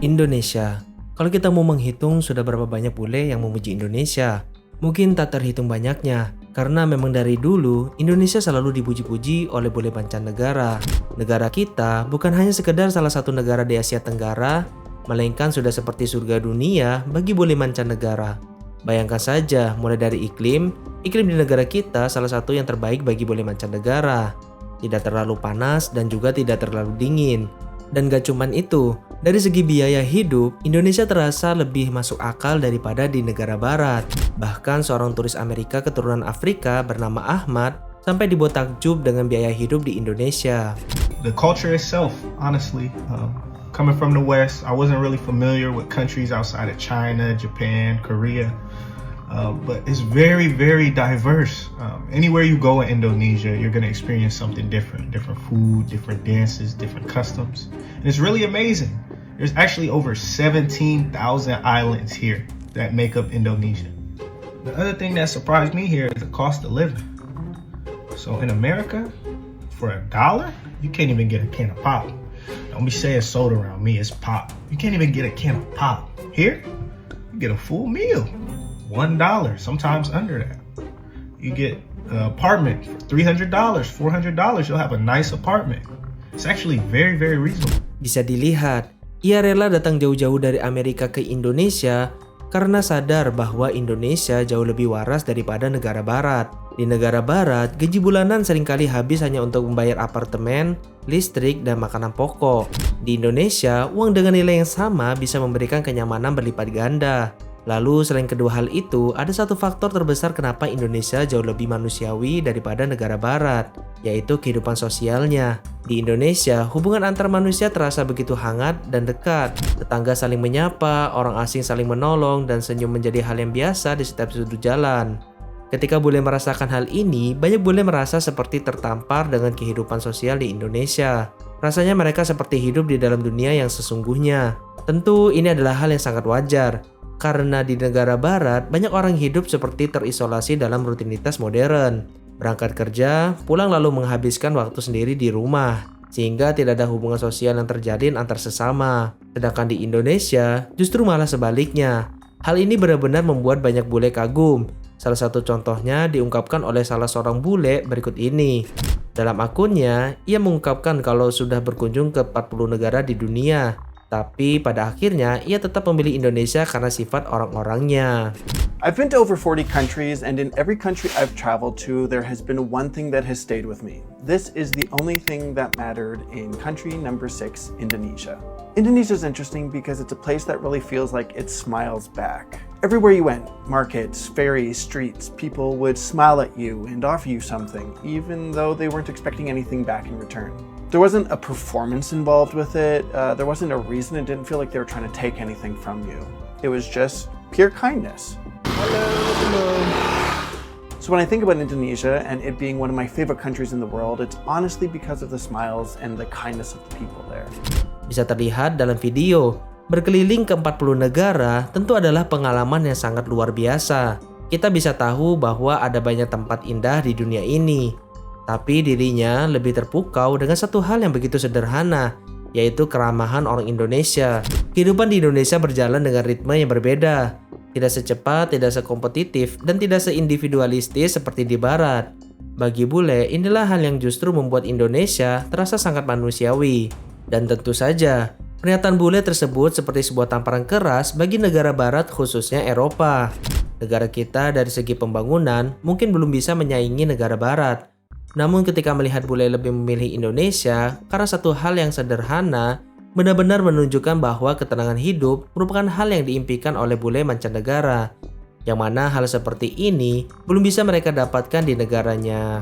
Indonesia. Kalau kita mau menghitung sudah berapa banyak bule yang memuji Indonesia, mungkin tak terhitung banyaknya. Karena memang dari dulu, Indonesia selalu dipuji-puji oleh bule mancanegara. Negara kita bukan hanya sekedar salah satu negara di Asia Tenggara, melainkan sudah seperti surga dunia bagi bule mancanegara. Bayangkan saja, mulai dari iklim di negara kita salah satu yang terbaik bagi bule mancanegara. Tidak terlalu panas dan juga tidak terlalu dingin. Dan gak cuman itu, dari segi biaya hidup, Indonesia terasa lebih masuk akal daripada di negara barat. Bahkan seorang turis Amerika keturunan Afrika bernama Ahmad sampai dibuat takjub dengan biaya hidup di Indonesia. The culture itself, honestly, coming from the West, I wasn't really familiar with countries outside of China, Japan, Korea. But it's very, very diverse. Anywhere you go in Indonesia, you're going to experience something different. Different food, different dances, different customs. And it's really amazing. There's actually over 17,000 islands here that make up Indonesia. The other thing that surprised me here is the cost of living. So in America, for $1, you can't even get a can of pop. Don't be saying soda around me, it's pop. You can't even get a can of pop. Here, you get a full meal. $1, sometimes under that. You get an apartment for $300, $400, you'll have a nice apartment. It's actually very, very reasonable. Bisa dilihat, ia rela datang jauh-jauh dari Amerika ke Indonesia karena sadar bahwa Indonesia jauh lebih waras daripada negara barat. Di negara barat, gaji bulanan seringkali habis hanya untuk membayar apartemen, listrik, dan makanan pokok. Di Indonesia, uang dengan nilai yang sama bisa memberikan kenyamanan berlipat ganda. Lalu selain kedua hal itu, ada satu faktor terbesar kenapa Indonesia jauh lebih manusiawi daripada negara barat, yaitu kehidupan sosialnya. Di Indonesia, hubungan antar manusia terasa begitu hangat dan dekat. Tetangga saling menyapa, orang asing saling menolong, dan senyum menjadi hal yang biasa di setiap sudut jalan. Ketika bule merasakan hal ini, banyak bule merasa seperti tertampar dengan kehidupan sosial di Indonesia. Rasanya mereka seperti hidup di dalam dunia yang sesungguhnya. Tentu ini adalah hal yang sangat wajar. Karena di negara barat, banyak orang hidup seperti terisolasi dalam rutinitas modern. Berangkat kerja, pulang lalu menghabiskan waktu sendiri di rumah. Sehingga tidak ada hubungan sosial yang terjalin antar sesama. Sedangkan di Indonesia, justru malah sebaliknya. Hal ini benar-benar membuat banyak bule kagum. Salah satu contohnya diungkapkan oleh salah seorang bule berikut ini. Dalam akunnya, ia mengungkapkan kalau sudah berkunjung ke 40 negara di dunia. Tapi pada akhirnya ia tetap memilih Indonesia karena sifat orang-orangnya. I've been to over 40 countries, and in every country I've traveled to, there has been one thing that has stayed with me. This is the only thing that mattered in country number 6, Indonesia. Indonesia is interesting because it's a place that really feels like it smiles back. Everywhere you went, markets, ferries, streets, people would smile at you and offer you something, even though they weren't expecting anything back in return. There wasn't a performance involved with it. There wasn't a reason. It didn't feel like they were trying to take anything from you. It was just pure kindness. Hello. So when I think about Indonesia and it being one of my favorite countries in the world, it's honestly because of the smiles and the kindness of the people there. Bisa terlihat dalam video, berkeliling ke 40 negara tentu adalah pengalaman yang sangat luar biasa. Kita bisa tahu bahwa ada banyak tempat indah di dunia ini. Tapi dirinya lebih terpukau dengan satu hal yang begitu sederhana, yaitu keramahan orang Indonesia. Kehidupan di Indonesia berjalan dengan ritme yang berbeda. Tidak secepat, tidak sekompetitif, dan tidak seindividualistis seperti di barat. Bagi bule, inilah hal yang justru membuat Indonesia terasa sangat manusiawi. Dan tentu saja, pernyataan bule tersebut seperti sebuah tamparan keras bagi negara barat khususnya Eropa. Negara kita dari segi pembangunan mungkin belum bisa menyaingi negara barat. Namun ketika melihat bule lebih memilih Indonesia karena satu hal yang sederhana, benar-benar menunjukkan bahwa ketenangan hidup merupakan hal yang diimpikan oleh bule mancanegara. Yang mana hal seperti ini belum bisa mereka dapatkan di negaranya.